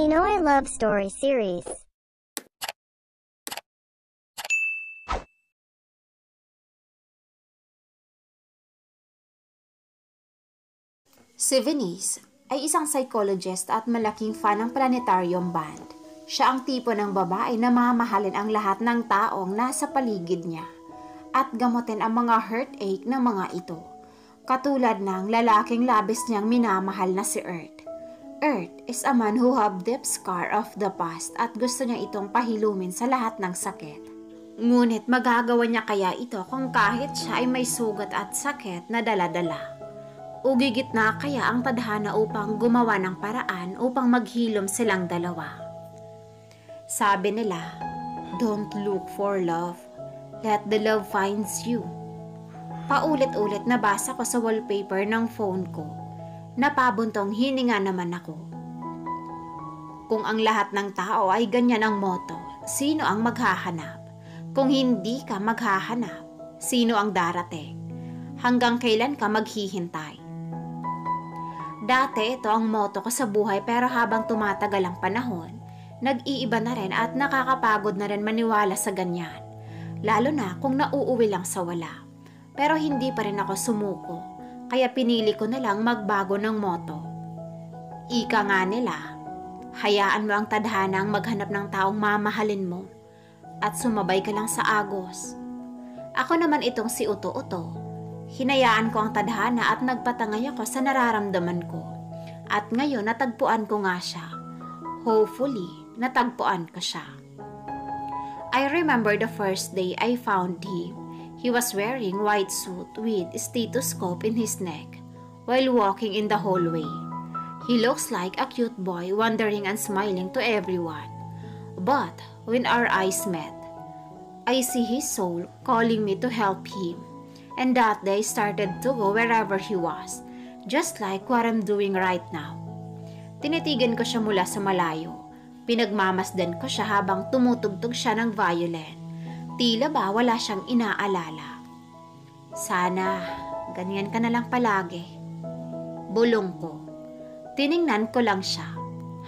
Pinoy Love Story Series. Si Venice ay isang psychologist at malaking fan ng Planetarium Band. Siya ang tipo ng babae na mamahalin ang lahat ng taong nasa paligid niya at gamutin ang mga heartache ng mga ito. Katulad ng lalaking labis niyang minamahal na si Earth. Earth is a man who have deep scar of the past at gusto niya itong pahilumin sa lahat ng sakit. Ngunit magagawa niya kaya ito kung kahit siya ay may sugat at sakit na dala-dala? Ugigit na kaya ang tadhana upang gumawa ng paraan upang maghilom silang dalawa? Sabi nila, don't look for love, let the love finds you. Paulit-ulit nabasa ko sa wallpaper ng phone ko. Napabuntong hininga naman ako. Kung ang lahat ng tao ay ganyan ang motto, sino ang maghahanap? Kung hindi ka maghahanap, sino ang darating? Hanggang kailan ka maghihintay? Dati ito ang motto ko sa buhay, pero habang tumatagal ang panahon, nag-iiba na rin at nakakapagod na rin maniwala sa ganyan. Lalo na kung nauuwi lang sa wala. Pero hindi pa rin ako sumuko, kaya pinili ko na lang magbago ng motto. Ika nga nila, hayaan mo ang tadhana ang maghanap ng taong mamahalin mo at sumabay ka lang sa agos. Ako naman itong si Uto-Uto. Hinayaan ko ang tadhana at nagpatangay ako sa nararamdaman ko. At ngayon natagpuan ko nga siya. Hopefully, natagpuan ko siya. I remember the first day I found him. He was wearing white suit with stethoscope in his neck while walking in the hallway. He looks like a cute boy wandering and smiling to everyone. But when our eyes met, I see his soul calling me to help him. And that day started to go wherever he was, just like what I'm doing right now. Tinitigan ko siya mula sa malayo. Pinagmamasdan ko siya habang tumutugtog siya ng violin. Tila ba wala siyang inaalala. Sana ganyan ka na lang palagi. Bulong ko. Tiningnan ko lang siya.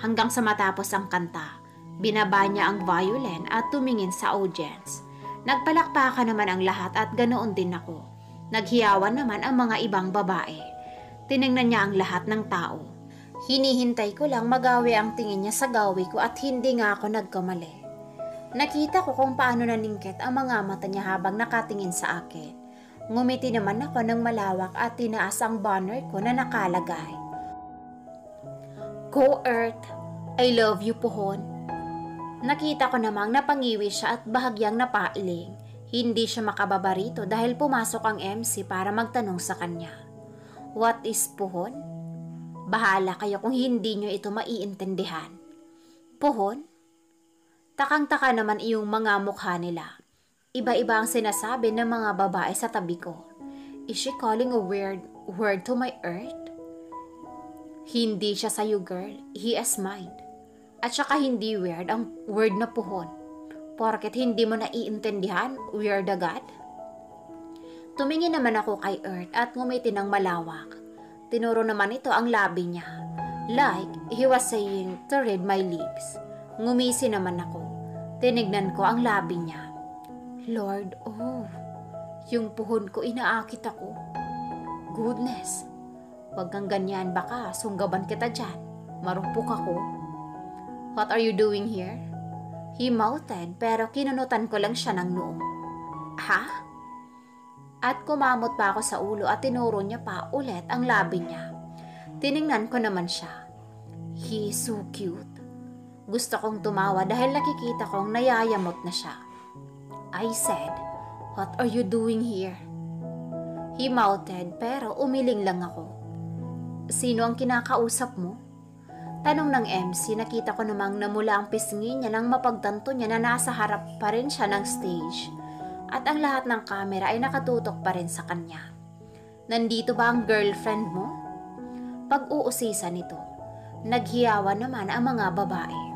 Hanggang sa matapos ang kanta, binaba niya ang violin at tumingin sa audience. Nagpalakpakan naman ang lahat at ganoon din ako. Naghiyawan naman ang mga ibang babae. Tiningnan niya ang lahat ng tao. Hinihintay ko lang magawi ang tingin niya sa gawi ko at hindi nga ako nagkamali. Nakita ko kung paano naningkit ang mga mata niya habang nakatingin sa akin. Ngumiti naman ako ng malawak at tinaas ang banner ko na nakalagay, Go Earth, I love you Puhon. Nakita ko namang napangiwi siya at bahagyang napailing. Hindi siya makababa rito dahil pumasok ang MC para magtanong sa kanya. What is Puhon? Bahala kayo kung hindi nyo ito maiintindihan. Puhon? Takang-taka naman iyong mga mukha nila. Iba-iba ang sinasabi ng mga babae sa tabi ko. Is she calling a weird word to my Earth? Hindi siya sa'yo, girl. He is mine. At saka hindi weird ang word na puhon. Porket hindi mo naiintindihan, weird agad? Tumingin naman ako kay Earth at ngumiti ng malawak. Tinuro naman ito ang labi niya. Like he was saying to read my lips. Ngumisi naman ako. Tinignan ko ang labi niya. Lord, oh, yung puhon ko inaakit ako. Goodness, wag kang ganyan, baka sunggaban kita dyan. Marupok ako. What are you doing here? He mouthed pero kinunutan ko lang siya ng noo. Ha? At kumamot pa ako sa ulo at tinuro niya pa ulit ang labi niya. Tiningnan ko naman siya. He is so cute. Gusto kong tumawa dahil nakikita kong nayayamot na siya. I said, what are you doing here? He mouthed pero umiling lang ako. Sino ang kinakausap mo? Tanong ng MC, nakita ko namang namula ang pisngi niya nang mapagtanto niya na nasa harap pa rin siya ng stage. At ang lahat ng kamera ay nakatutok pa rin sa kanya. Nandito ba ang girlfriend mo? Pag-uusisan nito, naghiyawa naman ang mga babae.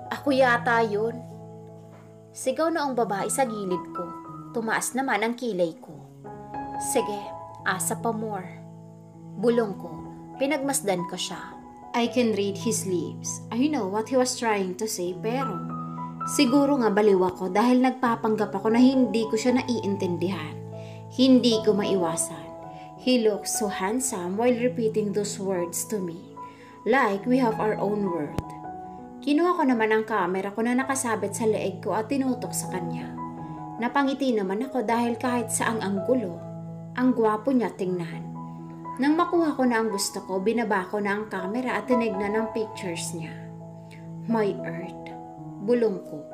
Ako yata yun. Sigaw na ang babae sa gilid ko. Tumaas naman ang kilay ko. Sige, asa pa more. Bulong ko, pinagmasdan ko siya. I can read his lips. I know what he was trying to say pero siguro nga baliw ako dahil nagpapanggap ako na hindi ko siya naiintindihan. Hindi ko maiwasan. He looked so handsome while repeating those words to me. Like we have our own world. Kinuha ko naman ang camera ko na nakasabit sa leeg ko at tinutok sa kanya. Napangiti naman ako dahil kahit saang anggulo, ang gwapo niya tingnan. Nang makuha ko na ang gusto ko, binaba ko na ang camera at tinignan ang pictures niya. My Earth. Bulong ko.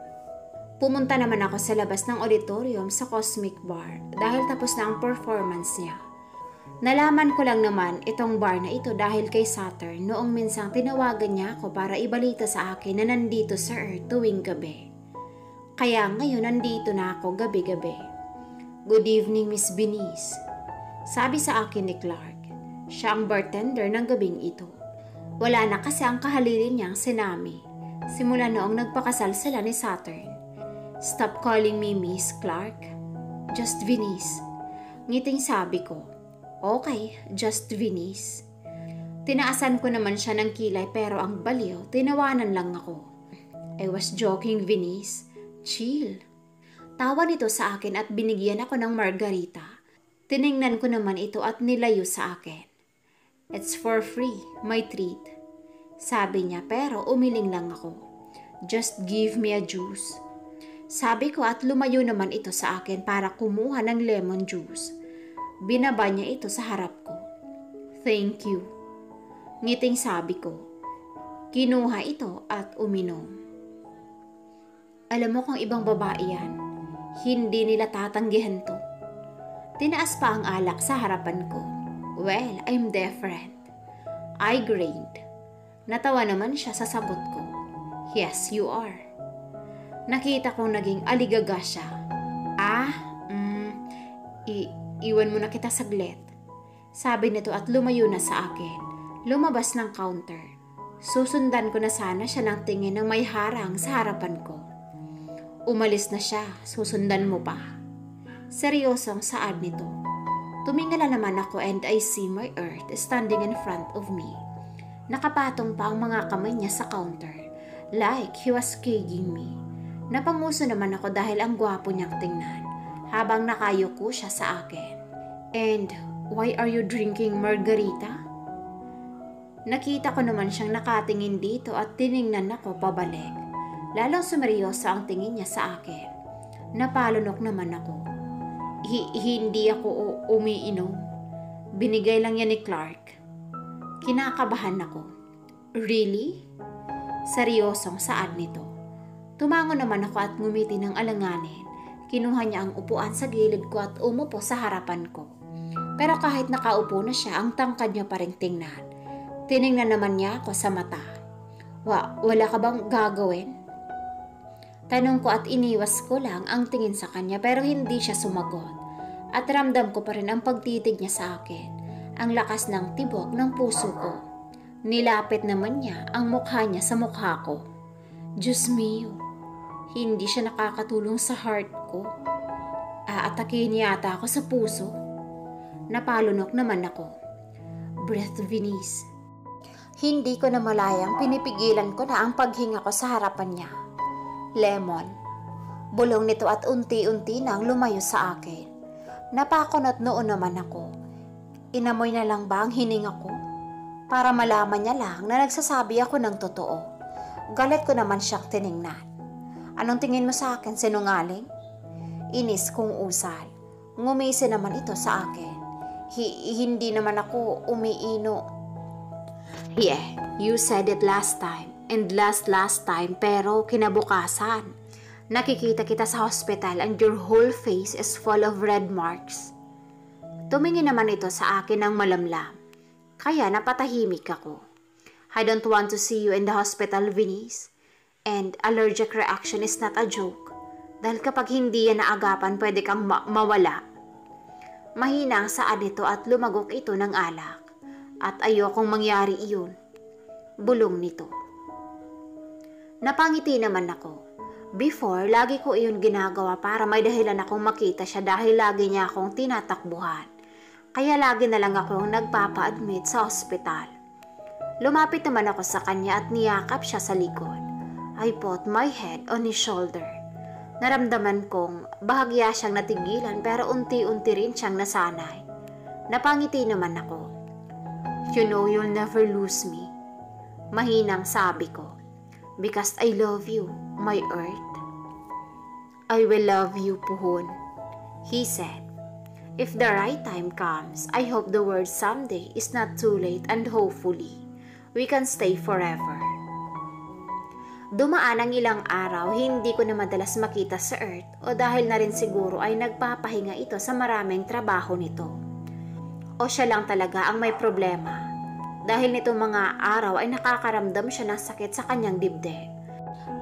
Pumunta naman ako sa labas ng auditorium sa Cosmic Bar dahil tapos na ang performance niya. Nalaman ko lang naman itong bar na ito dahil kay Saturn noong minsang tinawagan niya ako para ibalita sa akin na nandito sa Earth tuwing gabi. Kaya ngayon nandito na ako gabi-gabi. Good evening, Miss Venice. Sabi sa akin ni Clark. Siya ang bartender ng gabing ito. Wala na kasi ang kahalilin niyang si Nami. Simula noong nagpakasal sila ni Saturn. Stop calling me Miss Clark. Just Venice. Ngiting sabi ko. Okay, just Venice. Tinaasan ko naman siya ng kilay pero ang baliw, tinawanan lang ako. I was joking, Venice. Chill. Tawa nito sa akin at binigyan ako ng margarita. Tiningnan ko naman ito at nilayo sa akin. It's for free, my treat. Sabi niya pero umiling lang ako. Just give me a juice. Sabi ko at lumayo naman ito sa akin para kumuha ng lemon juice. Binaba niya ito sa harap ko. Thank you. Ngiting sabi ko. Kinuha ito at uminom. Alam mo kung ibang babae yan, hindi nila tatanggihan to. Tinaas pa ang alak sa harapan ko. Well, I'm different. I grinned. Natawa naman siya sa sagot ko. Yes, you are. Nakita kong naging aligaga siya. Iwan mo na kita saglit. Sabi nito at lumayo na sa akin. Lumabas ng counter. Susundan ko na sana siya ng tingin ng may harang sa harapan ko. Umalis na siya, susundan mo pa. Seryosong saad nito. Tumingala naman ako and I see my Earth standing in front of me. Nakapatong pa ang mga kamay niya sa counter, like he was keging me. Napanguso naman ako dahil ang gwapo niyang tingnan, habang nakayuko siya sa akin. And why are you drinking margarita? Nakita ko naman siyang nakatingin dito at tiningnan ako pabalik. Lalong sumeryoso ang tingin niya sa akin. Napalunok naman ako. Hindi ako umiinom. Binigay lang yan ni Clark. Kinakabahan ako. Really? Seryosong saad nito. Tumango naman ako at ngumiti ng alanganin. Kinuha niya ang upuan sa gilid ko at umupo sa harapan ko. Pero kahit nakaupo na siya, ang tangkad niya pa rin tingnan. Tiningnan naman niya ako sa mata. Wala ka bang gagawin? Tanong ko at iniwas ko lang ang tingin sa kanya pero hindi siya sumagot. At ramdam ko pa rin ang pagtitig niya sa akin. Ang lakas ng tibok ng puso ko. Nilapit naman niya ang mukha niya sa mukha ko. Diyos mio, hindi siya nakakatulong sa heart ko. Aatakin yata ako sa puso. Napalunok naman ako. Breath, Venice. Hindi ko na malayang pinipigilan ko na ang paghinga ko sa harapan niya. Lemon. Bulong nito at unti-unti nang lumayo sa akin. Napakunot noon naman ako. Inamoy na lang ba ang hininga ko? Para malaman niya lang na nagsasabi ako ng totoo. Galit ko naman siyang tiningnan. Anong tingin mo sa akin, sinungaling? Inis kong usal. Ngumisi naman ito sa akin. Hindi naman ako umiino. Yeah, you said it last time. And last time pero kinabukasan. Nakikita kita sa hospital and your whole face is full of red marks. Tumingin naman ito sa akin ng malamlam. Kaya napatahimik ako. I don't want to see you in the hospital, Venice. And allergic reaction is not a joke. Dahil kapag hindi yan naagapan, pwede kang mawala. Mahina ang saad nito at lumagok ito ng alak. At ayokong mangyari iyon. Bulong nito. Napangiti naman ako. Before, lagi ko iyon ginagawa para may dahilan akong makita siya dahil lagi niya akong tinatakbuhan. Kaya lagi na lang akong nagpapa-admit sa ospital. Lumapit naman ako sa kanya at niyakap siya sa likod. I put my head on his shoulder. Naramdaman kong bahagya siyang natigilan pero unti-unti rin siyang nasanay. Napangiti naman ako. You know you'll never lose me. Mahinang sabi ko. Because I love you, my earth. I will love you, Puhon, he said. If the right time comes, I hope the word someday is not too late and hopefully, we can stay forever. Dumaan ang ilang araw, hindi ko na madalas makita sa Earth o dahil na rin siguro ay nagpapahinga ito sa maraming trabaho nito. O siya lang talaga ang may problema. Dahil nitong mga araw ay nakakaramdam siya ng sakit sa kanyang dibdib.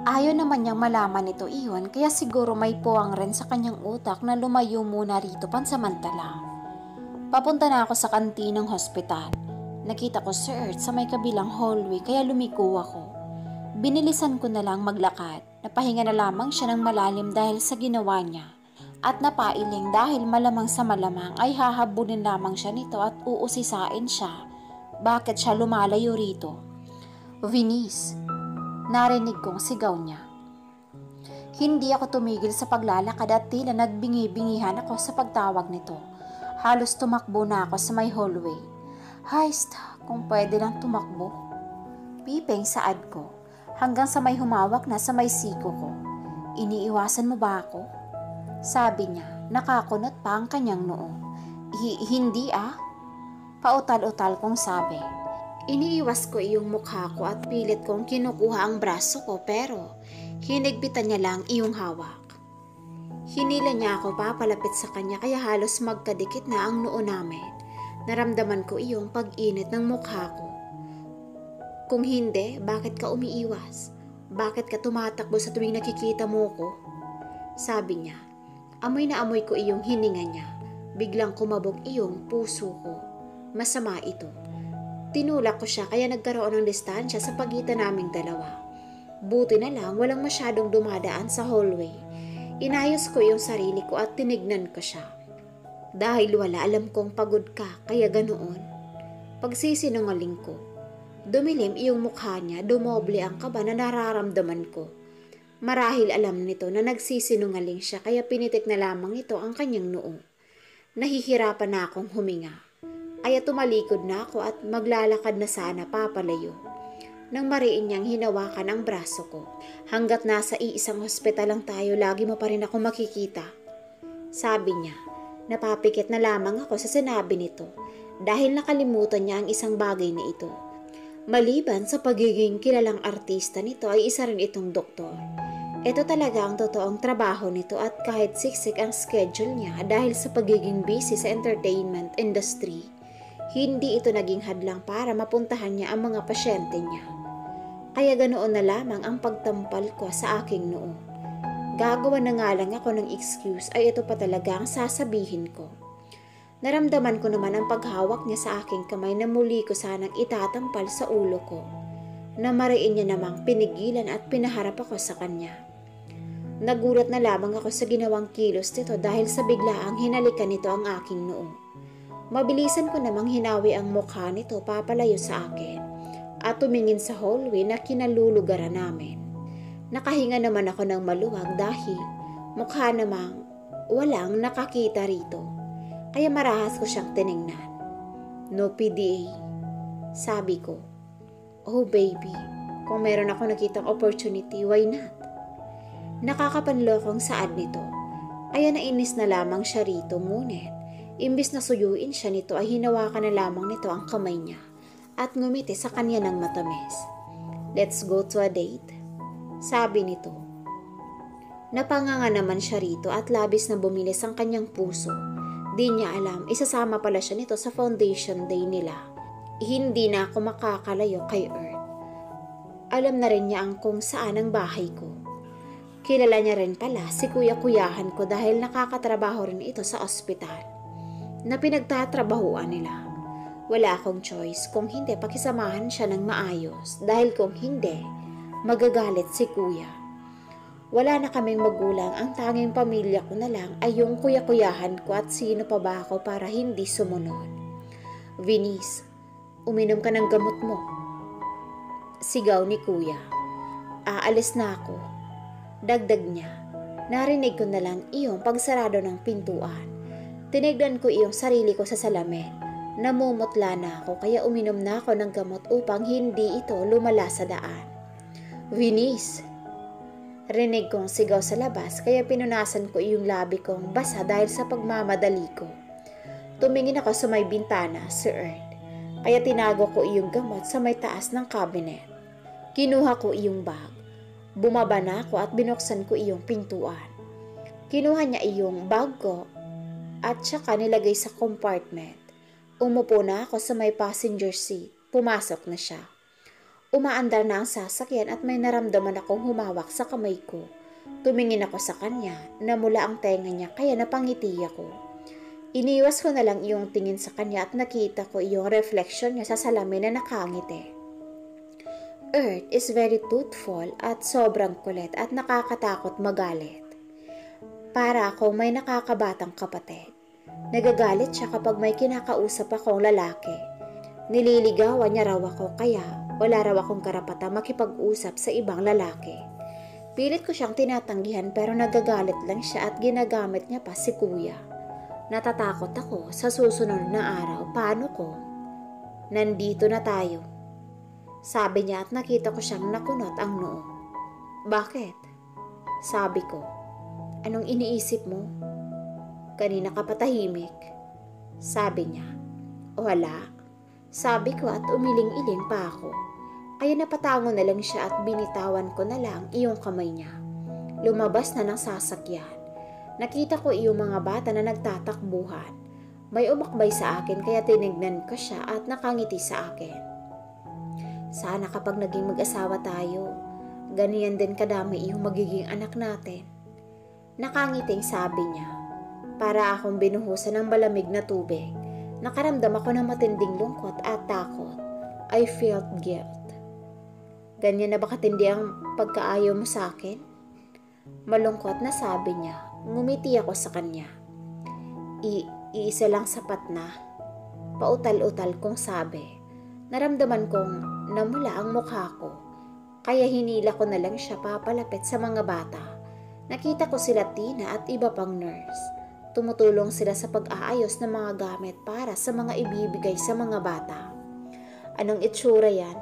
Ayaw naman niyang malaman ito iyon kaya siguro may puwang rin sa kanyang utak na lumayo muna rito pansamantala. Papunta na ako sa kantinang hospital. Nakita ko si Earth sa may kabilang hallway kaya lumiko ako. Binilisan ko na lang maglakad. Napahinga na lamang siya ng malalim dahil sa ginawa niya. At napailing dahil malamang sa malamang ay hahabulin lamang siya nito at uusisain siya. Bakit siya lumalayo rito? Venice, narinig kong sigaw niya. Hindi ako tumigil sa paglalakad at tila nagbingi-bingihan ako sa pagtawag nito. Halos tumakbo na ako sa may hallway. Heist, kung pwede lang tumakbo. Pipeng saad ko. Hanggang sa may humawak na sa may siko ko. Iniiwasan mo ba ako? Sabi niya, nakakunot pa ang kanyang noo. Hindi ah. Pautal-utal kong sabi. Iniiwas ko iyong mukha ko at pilit kong kinukuha ang braso ko pero hinigpitan niya lang iyong hawak. Hinila niya ako papalapit sa kanya kaya halos magkadikit na ang noo namin. Naramdaman ko iyong pag-init ng mukha ko. Kung hindi, bakit ka umiiwas? Bakit ka tumatakbo sa tuwing nakikita mo ko? Sabi niya. Amoy na amoy ko iyong hininga niya. Biglang kumabog iyong puso ko. Masama ito. Tinulak ko siya kaya nagkaroon ng distansya sa pagitan naming dalawa. Buti na lang walang masyadong dumadaan sa hallway. Inayos ko iyong sarili ko at tinignan ko siya. Dahil wala alam kong pagod ka kaya ganoon. Pagsisinungaling ko. Dumilim iyong mukha niya, dumoble ang kaba na nararamdaman ko. Marahil alam nito na nagsisinungaling siya kaya pinitik na lamang ito ang kanyang noo. Nahihirapan na akong huminga. Kaya tumalikod na ako at maglalakad na sana papalayo. Nang mariin niyang hinawakan ang braso ko. Hanggat nasa iisang hospital lang tayo, lagi mo pa rin ako makikita. Sabi niya, napapikit na lamang ako sa sinabi nito dahil nakalimutan niya ang isang bagay na ito. Maliban sa pagiging kilalang artista nito ay isa rin itong doktor. Ito talaga ang totoong trabaho nito at kahit siksik ang schedule niya dahil sa pagiging busy sa entertainment industry, hindi ito naging hadlang para mapuntahan niya ang mga pasyente niya. Kaya ganoon na lamang ang pagtampal ko sa aking noo. Gagawa na nga lang ako ng excuse ay ito pa talaga ang sasabihin ko. Naramdaman ko naman ang paghawak niya sa aking kamay na muli ko sanang itatampal sa ulo ko. Namariin niya namang pinigilan at pinaharap ako sa kanya. Nagulat na lamang ako sa ginawang kilos nito dahil sa biglaang hinalikan nito ang aking noo. Mabilisan ko namang hinawi ang mukha nito papalayo sa akin at tumingin sa hallway na kinalulugaran namin. Nakahinga naman ako ng maluwag dahil mukha namang walang nakakita rito. Kaya marahas ko siyang tiningnan. No PDA, sabi ko. Oh baby, kung meron ako nakitang opportunity, why not? Nakakapanlokong saad nito. Kaya nainis na lamang siya rito ngunit. Imbis na suyuin siya nito ay hinawakan na lamang nito ang kamay niya at ngumiti sa kanya ng matamis. Let's go to a date, sabi nito. Napanganga naman siya rito at labis na bumilis ang kanyang puso. Di niya alam, isasama pala siya nito sa foundation day nila. Hindi na ako makakalayo kay Earth. Alam na rin niya ang kung saan ang bahay ko. Kilala niya rin pala si kuya-kuyahan ko dahil nakakatrabaho rin ito sa ospital na pinagtatrabahuan nila. Wala akong choice kung hindi pakisamahan siya ng maayos dahil kung hindi, magagalit si kuya. Wala na kaming magulang, ang tanging pamilya ko na lang ay yung kuya-kuyahan ko at sino pa ba ako para hindi sumunod. Venice, uminom ka ng gamot mo. Sigaw ni kuya. Aalis na ako. Dagdag niya. Narinig ko na lang iyong pagsarado ng pintuan. Tinignan ko iyong sarili ko sa salamin. Namumutla na ako kaya uminom na ako ng gamot upang hindi ito lumala sa daan. Vinis! Rinig kong sigaw sa labas kaya pinunasan ko iyong labi kong basa dahil sa pagmamadali ko. Tumingin ako sa may bintana, Sir Earth, kaya tinago ko iyong gamot sa may taas ng cabinet. Kinuha ko iyong bag. Bumaba na ako at binuksan ko iyong pintuan. Kinuha niya iyong bag ko at saka nilagay sa compartment. Umupo na ako sa may passenger seat. Pumasok na siya. Umaandar na ang sasakyan at may naramdaman akong humawak sa kamay ko. Tumingin ako sa kanya, namula ang tenga niya kaya napangiti ako. Iniwas ko na lang iyong tingin sa kanya at nakita ko iyong reflection niya sa salamin na nakangiti. Earth is very truthful at sobrang kulit at nakakatakot magalit. Para akong may nakakabatang kapatid. Nagagalit siya kapag may kinakausap akong lalaki. Nililigawan niya raw ako kaya wala raw akong karapatang makipag-usap sa ibang lalaki. Pilit ko siyang tinatanggihan pero nagagalit lang siya at ginagamit niya pa si kuya. Natatakot ako sa susunod na araw. Paano ko? Nandito na tayo. Sabi niya at nakita ko siyang nakunot ang noo. Bakit? Sabi ko. Anong iniisip mo? Kanina ka patahimik. Sabi niya. Wala. Sabi ko at umiling-iling pa ako. Kaya napatango na lang siya at binitawan ko na lang iyong kamay niya. Lumabas na ng sasakyan. Nakita ko iyong mga bata na nagtatakbuhan. May umakbay sa akin kaya tinignan ko siya at nakangiti sa akin. Sana kapag naging mag-asawa tayo, ganyan din kadami iyong magiging anak natin. Nakangiting sabi niya. Para akong binuhusan ng malamig na tubig. Nakaramdam ako ng matinding lungkot at takot. I felt guilt. Ganyan na ba katindi ang pagkaayaw mo sa akin? Malungkot na sabi niya. Ngumiti ako sa kanya. Iisa lang sapat na. Pautal-utal kong sabi. Naramdaman kong namula ang mukha ko. Kaya hinila ko na lang siya papalapit sa mga bata. Nakita ko sila Tina at iba pang nurse. Tumutulong sila sa pag-aayos ng mga gamit para sa mga ibibigay sa mga bata. Anong itsura yan?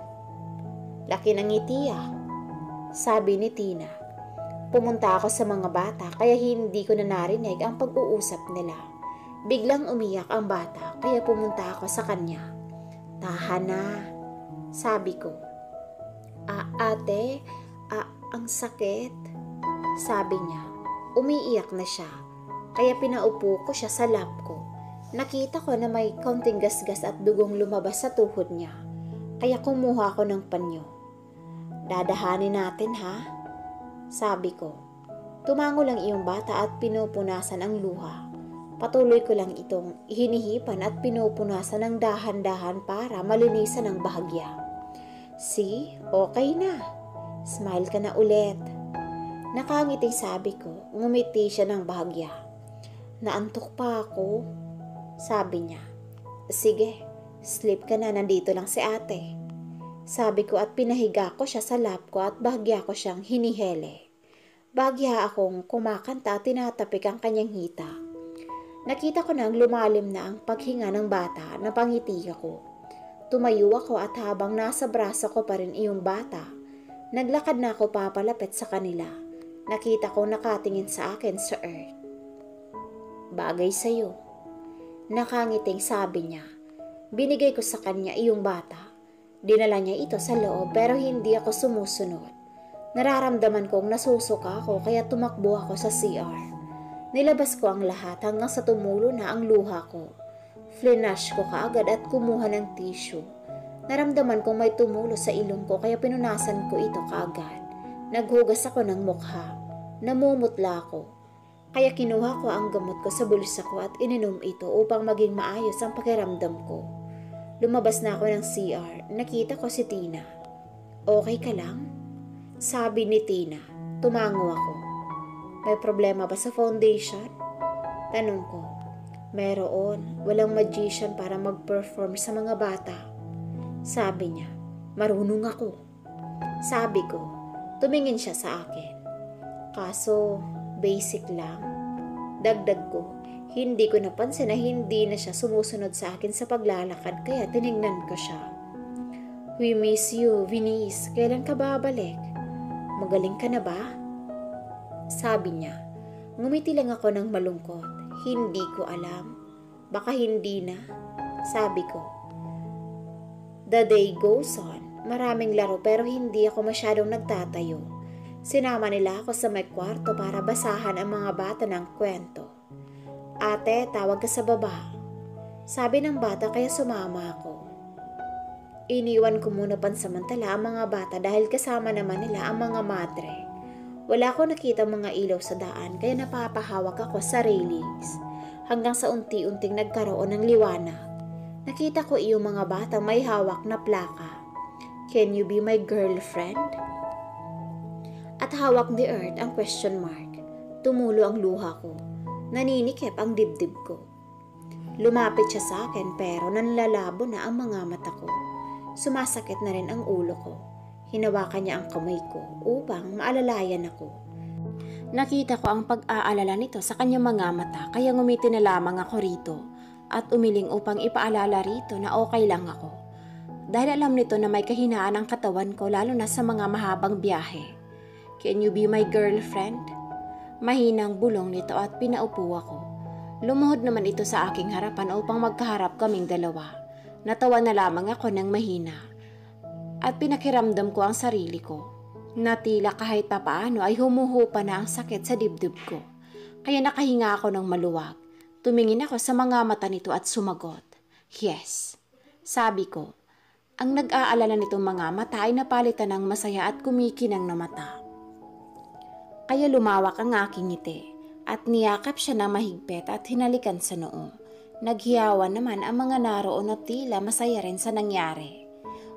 Laki ng ngiti ah. Sabi ni Tina. Pumunta ako sa mga bata kaya hindi ko na narinig ang pag-uusap nila. Biglang umiyak ang bata kaya pumunta ako sa kanya. Tahan na. Sabi ko. Ate, ang sakit. Sabi niya. Umiiyak na siya. Kaya pinaupo ko siya sa lap ko. Nakita ko na may kaunting gasgas at dugong lumabas sa tuhod niya. Kaya kumuha ko ng panyo. Dadahanin natin ha? Sabi ko. Tumango lang iyong bata at pinupunasan ang luha. Patuloy ko lang itong hinihipan at pinupunasan ng dahan-dahan para malinisan ang bahagya. See? Okay na. Smile ka na ulit. Nakangiting sabi ko. Ngumiti siya ng bahagya. Naantok pa ako. Sabi niya. Sige, sleep ka na, nandito lang si ate. Sabi ko at pinahiga ko siya sa lap ko at bahagya ko siyang hinihele. Bahagya akong kumakanta at tinatapik ang kanyang hita. Nakita ko nang lumalim na ang paghinga ng bata na pangiti ako. Tumayo ako at habang nasa braso ko pa rin iyong bata, naglakad na ako papalapit sa kanila. Nakita ko nakatingin sa akin sa Earth. Bagay sa'yo. Nakangiting sabi niya. Binigay ko sa kanya iyong bata. Dinala niya ito sa loob pero hindi ako sumusunod. Nararamdaman kong nasusuka ako kaya tumakbo ako sa CR. Nilabas ko ang lahat hanggang sa tumulo na ang luha ko. Flinash ko kaagad at kumuha ng tissue. Naramdaman kong may tumulo sa ilong ko kaya pinunasan ko ito kaagad. Naghugas ako ng mukha. Namumutla ako. Kaya kinuha ko ang gamot ko sa bulsa ko at ininom ito upang maging maayos ang pakiramdam ko. Lumabas na ako ng CR. Nakita ko si Tina. Okay ka lang? Sabi ni Tina. Tumango ako. May problema ba sa foundation? Tanong ko. Meron. Walang magician para mag-perform sa mga bata. Sabi niya. Marunong ako. Sabi ko. Tumingin siya sa akin. Kaso, basic lang. Dagdag ko, hindi ko napansin na hindi na siya sumusunod sa akin sa paglalakad kaya tinignan ko siya. We miss you, Venice. Kailan ka babalik? Magaling ka na ba? Sabi niya. Ngumiti lang ako ng malungkot. Hindi ko alam. Baka hindi na. Sabi ko. The day goes on. Maraming laro pero hindi ako masyadong nagtatayo. Sinama nila ako sa may kwarto para basahan ang mga bata ng kwento. Ate, tawag ka sa baba. Sabi ng bata kaya sumama ako. Iniwan ko muna pansamantala ang mga bata dahil kasama naman nila ang mga madre. Wala ko nakita mga ilaw sa daan kaya napapahawak ako sa railings. Hanggang sa unti-unting nagkaroon ng liwanag. Nakita ko iyong mga batang may hawak na plaka. Can you be my girlfriend? At hawak ni Earth ang question mark. Tumulo ang luha ko. Naninikip ang dibdib ko. Lumapit siya sa akin pero nanlalabo na ang mga mata ko. Sumasakit na rin ang ulo ko. Hinawakan niya ang kamay ko upang maalalayan ako. Nakita ko ang pag-aalala nito sa kanyang mga mata kaya ngumiti na lamang ako rito at umiling upang ipaalala rito na okay lang ako. Dahil alam nito na may kahinaan ang katawan ko lalo na sa mga mahabang biyahe. Can you be my girlfriend? Mahinang bulong nito at pinaupo ako. Lumuhod naman ito sa aking harapan upang magkaharap kaming dalawa. Natawa na lamang ako ng mahina. At pinakiramdam ko ang sarili ko. Natila kahit papaano ay humuhupa na ang sakit sa dibdib ko. Kaya nakahinga ako ng maluwag. Tumingin ako sa mga mata nito at sumagot. Yes. Sabi ko. Ang nag-aalala nitong mga mata ay napalitan ng masaya at kumikinang na mata. Kaya lumawak ang aking ngiti at niyakap siya na mahigpit at hinalikan sa noo. Naghiyawan naman ang mga naroon at tila masaya rin sa nangyari.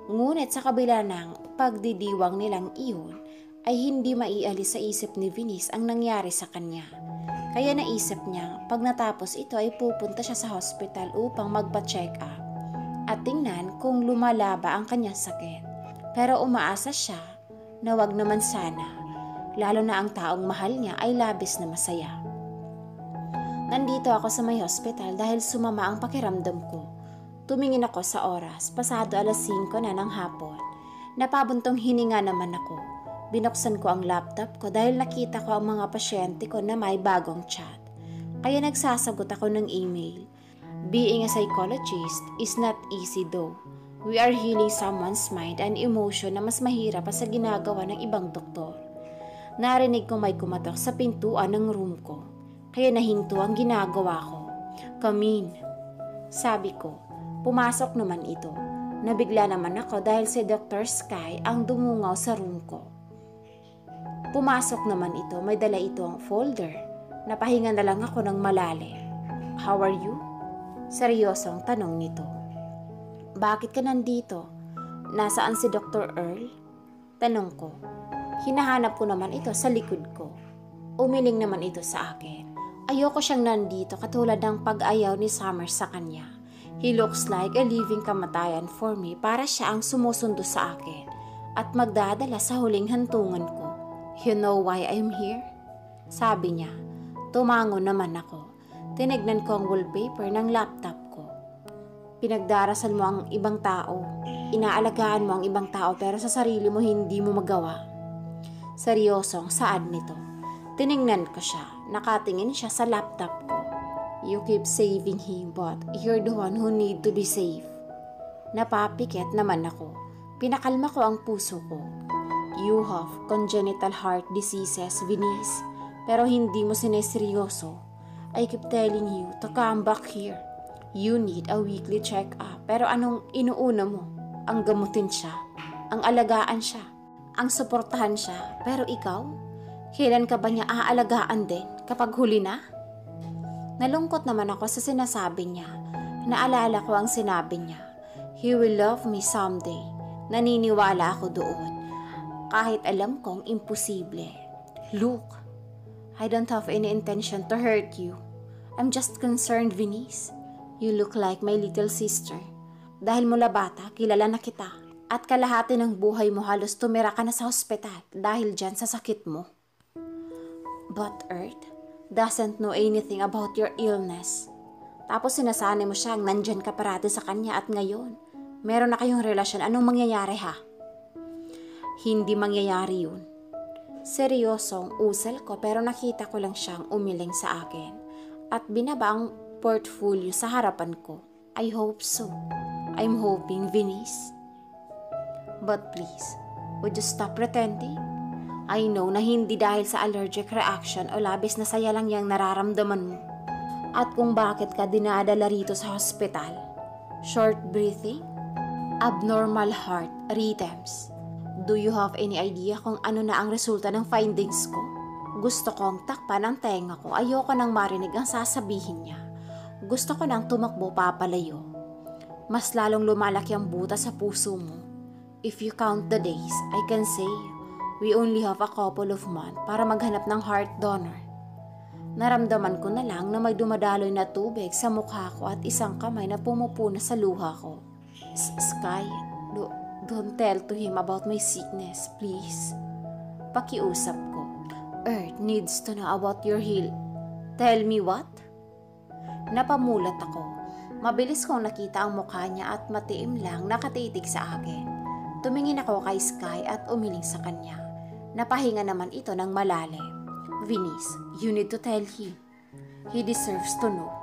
Ngunit sa kabila ng pagdidiwang nilang iyon ay hindi maialis sa isip ni Venice ang nangyari sa kanya. Kaya naisip niya pag natapos ito ay pupunta siya sa hospital upang magpa-check up. At tingnan kung lumalaba ang kanyang sakit. Pero umaasa siya na wag naman sana, lalo na ang taong mahal niya ay labis na masaya. Nandito ako sa may hospital dahil sumama ang pakiramdam ko. Tumingin ako sa oras, pasado 5:00 na ng hapon. Napabuntong hininga naman ako. Binuksan ko ang laptop ko dahil nakita ko ang mga pasyente ko na may bagong chat. Kaya nagsasagot ako ng email. Being a psychologist is not easy though. We are healing someone's mind and emotion na mas mahirap pa sa ginagawa ng ibang doktor. Narinig ko may kumatok sa pintuan ng room ko. Kaya nahinto ang ginagawa ko. Come in. Sabi ko, pumasok naman ito. Nabigla naman ako dahil si Dr. Sky ang dumungaw sa room ko. Pumasok naman ito, may dala ito ang folder. Napahinga na lang ako ng malalim. How are you? Seryosong tanong nito. Bakit ka nandito? Nasaan si Dr. Earl? Tanong ko. Hinahanap ko naman ito sa likod ko. Umiling naman ito sa akin. Ayoko siyang nandito katulad ng pag-ayaw ni Summer sa kanya. He looks like a living kamatayan for me para siya ang sumusundo sa akin at magdadala sa huling hantungan ko. You know why I'm here? Sabi niya. Tumango naman ako. Tinignan ko ang wallpaper ng laptop ko. Pinagdarasal mo ang ibang tao. Inaalagaan mo ang ibang tao pero sa sarili mo hindi mo magawa. Seryosong saad nito. Tinignan ko siya. Nakatingin siya sa laptop ko. You keep saving him but you're the one who need to be saved. Napapikit naman ako. Pinakalma ko ang puso ko. You have congenital heart diseases, Venice. Pero hindi mo sineseryoso. I keep telling you to come back here. You need a weekly check-up. Pero anong inuuna mo? Ang gamutin siya. Ang alagaan siya. Ang suportahan siya. Pero ikaw? Kailan ka ba niya aalagaan din? Kapag huli na? Nalungkot naman ako sa sinasabi niya. Naalala ko ang sinabi niya. He will love me someday. Naniniwala ako doon. Kahit alam kong imposible. Look. I don't have any intention to hurt you. I'm just concerned, Venice. You look like my little sister. Dahil mula bata, kilala na kita. At kalahati ng buhay mo halos tumira ka na sa ospital dahil dyan sa sakit mo. But Earth doesn't know anything about your illness. Tapos sinasanay mo siyang nandyan ka parati sa kanya at ngayon, meron na kayong relasyon. Anong mangyayari ha? Hindi mangyayari yun. Seryosong usal ko pero nakita ko lang siyang umiling sa akin at binaba ang portfolio sa harapan ko. I hope so. I'm hoping, Venice. But please, would you stop pretending? I know na hindi dahil sa allergic reaction o labis na saya lang yang nararamdaman mo. At kung bakit ka dinadala rito sa hospital. Short breathing? Abnormal heart rhythms. Do you have any idea kung ano na ang resulta ng findings ko? Gusto kong takpan ang tenga ko. Ayoko nang marinig ang sasabihin niya. Gusto ko nang tumakbo papalayo. Mas lalong lumalaki ang buta sa puso mo. If you count the days, I can say we only have a couple of months para maghanap ng heart donor. Naramdaman ko na lang na may dumadaloy na tubig sa mukha ko at isang kamay na pumupuna sa luha ko. Sky, don't tell to him about my sickness, please. Pakiusap ko. Earth needs to know about your heal. Tell me what? Napamulat ako. Mabilis kong nakita ang mukha niya at matiim lang nakatitig sa akin. Tumingin ako kay Sky at umiling sa kanya. Napahinga naman ito ng malalim. Venice, you need to tell him. He deserves to know.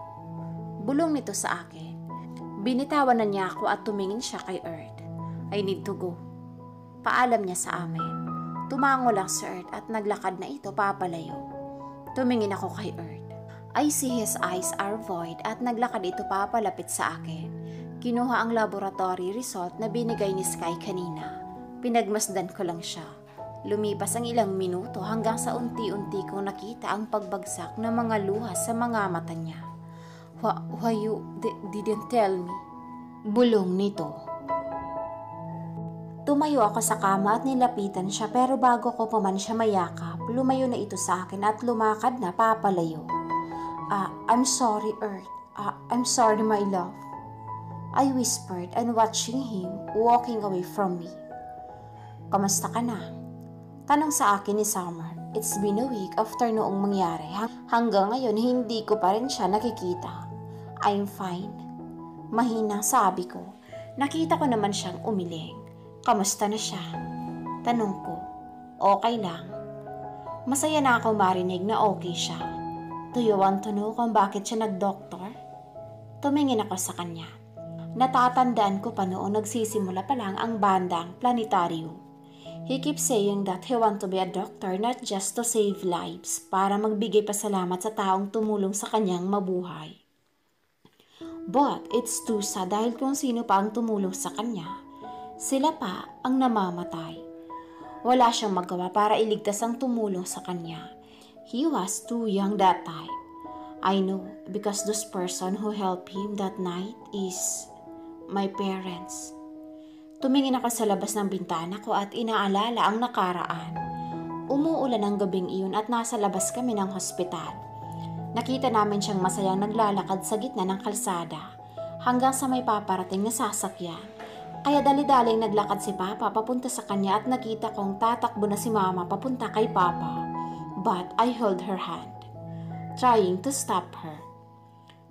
Bulong nito sa akin. Binitawan na niya ako at tumingin siya kay Earth. I need to go. Paalam niya sa amin. Tumango lang si Earth at naglakad na ito papalayo. Tumingin ako kay Earth. I see his eyes are void at naglakad ito papalapit sa akin. Kinuha ang laboratory result na binigay ni Sky kanina. Pinagmasdan ko lang siya. Lumipas ang ilang minuto hanggang sa unti-unti kong nakita ang pagbagsak ng mga luha sa mga mata niya. Why you didn't tell me? Bulong nito. Tumayo ako sa kama at nilapitan siya pero bago ko pa man siya mayakap, lumayo na ito sa akin at lumakad na papalayo. I'm sorry, Earth. I'm sorry, my love. I whispered and watching him walking away from me. Kamusta ka na? Tanong sa akin ni Summer. It's been a week after noong mangyari. Hanggang ngayon hindi ko pa rin siya nakikita. I'm fine. Mahinang sabi ko. Nakita ko naman siyang umiling. Kamusta na siya? Tanong ko. Okay lang. Masaya na ako marinig na okay siya. Do you want to know kung bakit siya nag-doktor? Tumingin ako sa kanya. Natatandaan ko pa noon nagsisimula pa lang ang bandang Planetarium. He keeps saying that he want to be a doctor not just to save lives, para magbigay pasalamat sa taong tumulong sa kanyang mabuhay. But it's too sad dahil kung sino pa ang tumulong sa kanya, sila pa ang namamatay. Wala siyang magawa para iligtas ang tumulong sa kanya. He was too young that time. I know because those person who helped him that night is my parents. Tumingin ako sa labas ng bintana ko at inaalala ang nakaraan. Umuulan ang gabing iyon at nasa labas kami ng hospital. Nakita namin siyang masayang naglalakad sa gitna ng kalsada hanggang sa may paparating na sasakyan. Kaya dali-daling naglakad si Papa papunta sa kanya at nakita kong tatakbo na si Mama papunta kay Papa. But I held her hand, trying to stop her.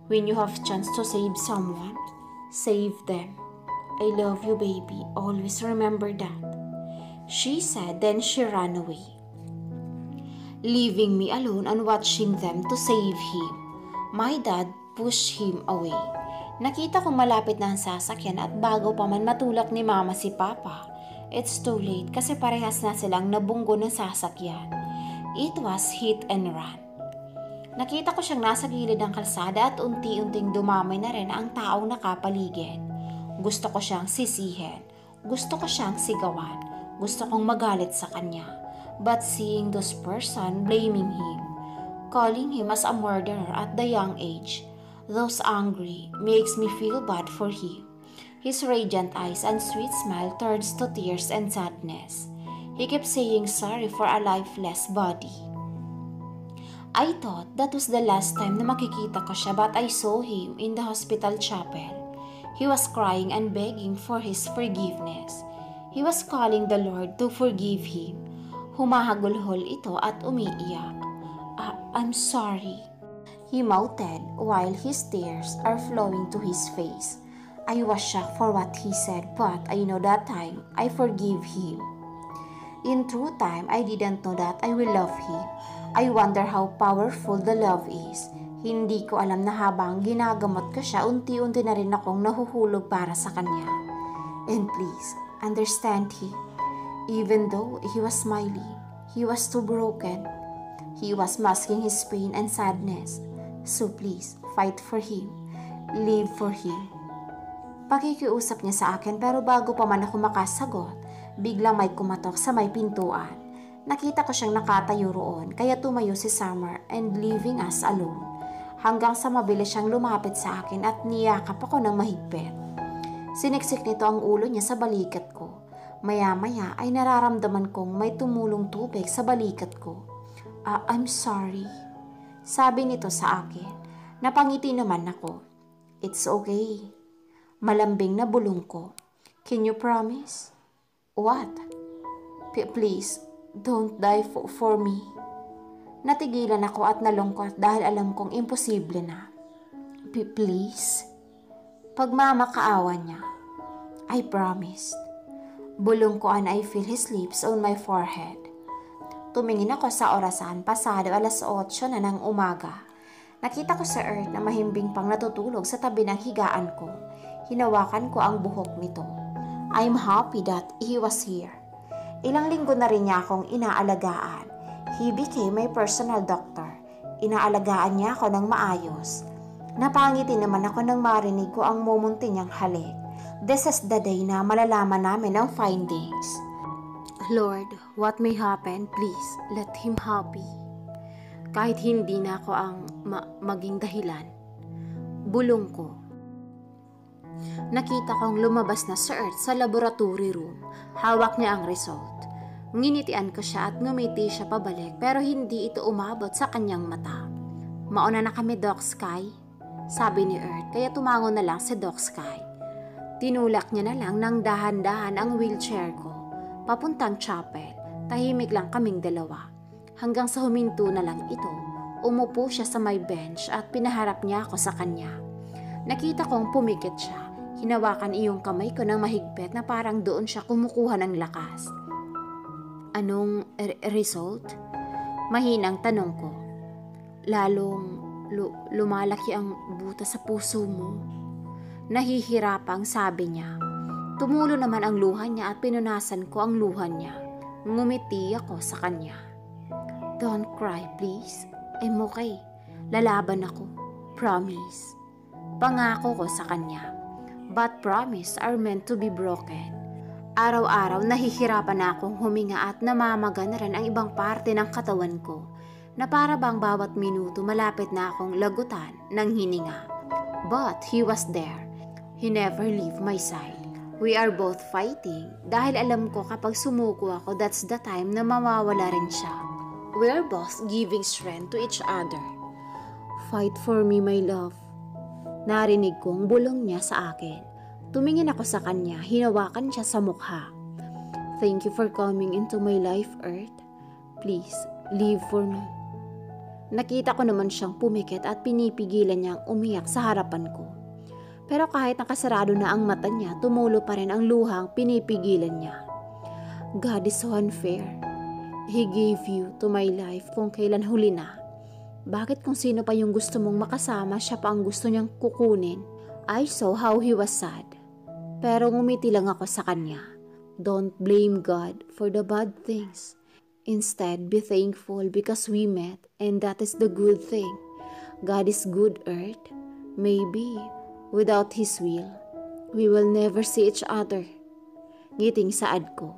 When you have chance to save someone, save them. I love you, baby. Always remember that. She said, then she ran away, leaving me alone and watching them to save him. My dad pushed him away. Nakita ko malapit na ang sasakyan at bago pa man matulak ni Mama si Papa, it's too late kasi parehas na silang nabunggo ng sasakyan. It was hit and run. Nakita ko siyang nasa gilid ng kalsada at unti-unting dumamay na rin ang taong nakapaligid. Gusto ko siyang sisihin. Gusto ko siyang sigawan. Gusto kong magalit sa kanya. But seeing those person blaming him, calling him as a murderer at the young age, those angry, makes me feel bad for him. His radiant eyes and sweet smile turns to tears and sadness. He kept saying sorry for a lifeless body. I thought that was the last time na makikita ko siya but I saw him in the hospital chapel. He was crying and begging for his forgiveness. He was calling the Lord to forgive him. Humahagulhol ito at umiiyak. I'm sorry, he mouthed while his tears are flowing to his face. I was shocked for what he said, but I know that time I forgive him. In true time, I didn't know that I will love him. I wonder how powerful the love is. Hindi ko alam na habang ginagamot ko siya, unti-unti na rin akong nahuhulog para sa kanya. And please, understand he. Even though he was smiling, he was too broken. He was masking his pain and sadness. So please, fight for him. Live for him. Pakikiusap niya sa akin pero bago pa man ako makasagot, biglang may kumatok sa may pintuan. Nakita ko siyang nakatayo roon kaya tumayo si Summer and leaving us alone. Hanggang sa mabilis siyang lumapit sa akin at niyakap ako ng mahigpit. Siniksik nito ang ulo niya sa balikat ko. Maya-maya ay nararamdaman kong may tumulong tubig sa balikat ko. I'm sorry, sabi nito sa akin. Napangiti naman ako. It's okay. Malambing na bulong ko. Can you promise? What? Please, don't die for me. Natigilan ako at nalungkot dahil alam kong imposible na. Please? Pagmamakaawa niya. I promised. Bulong ko and I feel his lips on my forehead. Tumingin ako sa orasan pasado 8:00 na ng umaga. Nakita ko sa Earth na mahimbing pang natutulog sa tabi ng higaan ko. Hinawakan ko ang buhok nito. I'm happy that he was here. Ilang linggo na rin niya akong inaalagaan. He became my personal doctor. Inaalagaan niya ako ng maayos. Napangiti naman ako nang marinig ko ang mumunti niyang halik. This is the day na malalaman namin ang findings. Lord, what may happen, please let him happy. Kahit hindi na ako ang maging dahilan. Bulong ko. Nakita kong lumabas na si Earth sa laboratory room. Hawak niya ang result. Nginitian ko siya at ngumiti siya pabalik pero hindi ito umabot sa kanyang mata. Mauna na kami, Doc Sky, sabi ni Earth, kaya tumango na lang si Doc Sky. Tinulak niya na lang ng dahan-dahan ang wheelchair ko. Papuntang chapel, tahimik lang kaming dalawa. Hanggang sa huminto na lang ito, umupo siya sa may bench at pinaharap niya ako sa kanya. Nakita kong pumikit siya. Hinawakan iyong kamay ko ng mahigpit na parang doon siya kumukuha ng lakas. Anong result? Mahinang tanong ko. Lalong lumalaki ang buta sa puso mo. Nahihirapang sabi niya. Tumulo naman ang luha niya at pinunasan ko ang luha niya. Ngumiti ako sa kanya. Don't cry, please. I'm okay. Lalaban ako. Promise. Pangako ko sa kanya. But promise are meant to be broken. Araw-araw nahihirapan na akong huminga at namamaga na rin ang ibang parte ng katawan ko na para bang bawat minuto malapit na akong lagutan ng hininga. But he was there. He never leave my side. We are both fighting dahil alam ko kapag sumuko ako, that's the time na mawawala rin siya. We are both giving strength to each other. Fight for me, my love. Narinig kong bulong niya sa akin. Tumingin ako sa kanya, hinawakan siya sa mukha. Thank you for coming into my life, Earth. Please, live for me. Nakita ko naman siyang pumikit at pinipigilan niyang umiyak sa harapan ko. Pero kahit nakasarado na ang mata niya, tumulo pa rin ang luhang pinipigilan niya. God is so unfair. He gave you to my life kung kailan huli na. Bakit kung sino pa yung gusto mong makasama, siya pa ang gusto niyang kukunin? I saw how he was sad. Pero ngumiti lang ako sa kanya. Don't blame God for the bad things. Instead, be thankful because we met and that is the good thing. God is good, Earth. Maybe, without His will, we will never see each other. Ngiting saad ko.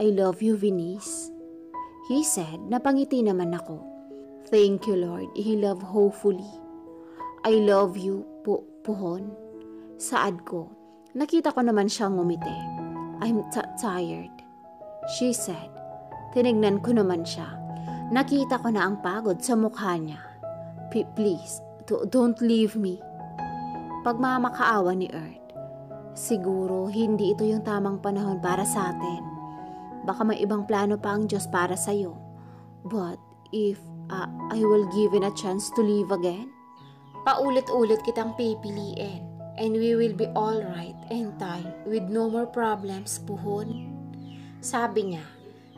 I love you, Venice. He said, napangiti naman ako. Thank you, Lord. He loved hopefully. I love you, Puhon. Saad ko. Nakita ko naman siyang ngumiti. I'm tired, she said. Tinignan ko naman siya. Nakita ko na ang pagod sa mukha niya. Please, don't leave me. Pagmamakaawa ni Earth. Siguro hindi ito yung tamang panahon para sa atin. Baka may ibang plano pa ang Diyos para sa'yo. But if I will given a chance to live again, paulit-ulit kitang pipiliin. And we will be alright in time with no more problems, puhon. Sabi niya,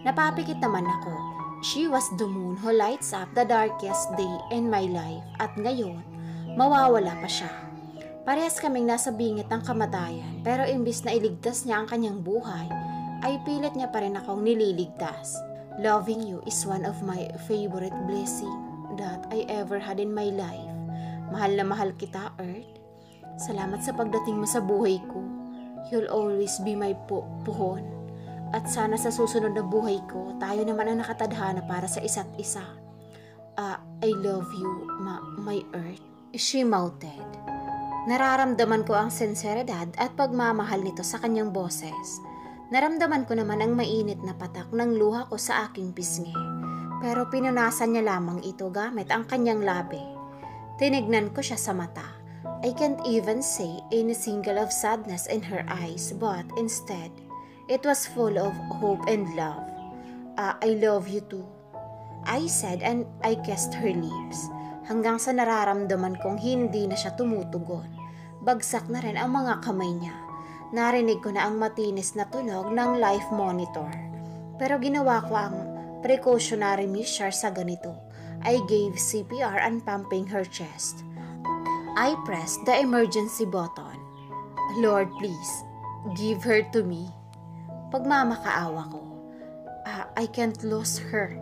napapikit naman ako. She was the moon who lights up the darkest day in my life at ngayon, mawawala pa siya. Parehas kaming nasa bingit ng kamatayan pero imbis na iligtas niya ang kanyang buhay, ay pilit niya pa rin akong nililigtas. Loving you is one of my favorite blessing that I ever had in my life. Mahal na mahal kita, Earth. Salamat sa pagdating mo sa buhay ko. You'll always be my puhon. At sana sa susunod na buhay ko, tayo naman ang nakatadhana para sa isa't isa. I love you, my Earth. She mouted. Nararamdaman ko ang sinseridad at pagmamahal nito sa kanyang boses. Naramdaman ko naman ang mainit na patak ng luha ko sa aking pisngi. Pero pinunasan niya lamang ito gamit ang kanyang labi. Tinignan ko siya sa mata. I can't even say any single of sadness in her eyes, but instead, it was full of hope and love. I love you too, I said, and I kissed her lips. Hanggang sa nararamdaman kong hindi na siya tumutugon. Bagsak na rin ang mga kamay niya. Narinig ko na ang matinis na tunog ng life monitor. Pero ginawa ko ang precautionary measure sa ganito. I gave CPR and pumping her chest. I pressed the emergency button. Lord, please, give her to me. Pagmamakaawa ko. I can't lose her.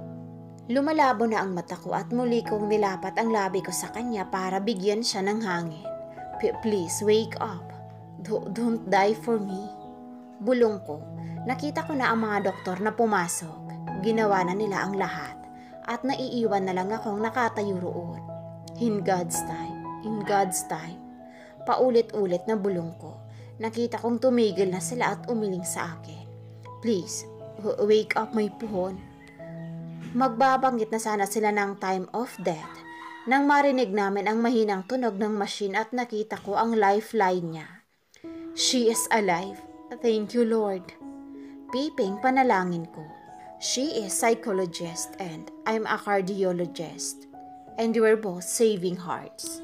Lumalabo na ang mata ko at muli kong nilapat ang labi ko sa kanya para bigyan siya ng hangin. Please, wake up. Don't die for me. Bulong ko. Nakita ko na ang mga doktor na pumasok. Ginawa na nila ang lahat. At naiiwan na lang akong nakatayo roon. In God's time. In God's time. Paulit-ulit na bulong ko. Nakita kong tumigil na sila at umiling sa akin. Please, wake up my puhon. Magbabanggit na sana sila ng time of death nang marinig namin ang mahinang tunog ng machine at nakita ko ang lifeline niya. She is alive. Thank you, Lord. Piping panalangin ko. She is psychologist and I'm a cardiologist. And we were both saving hearts.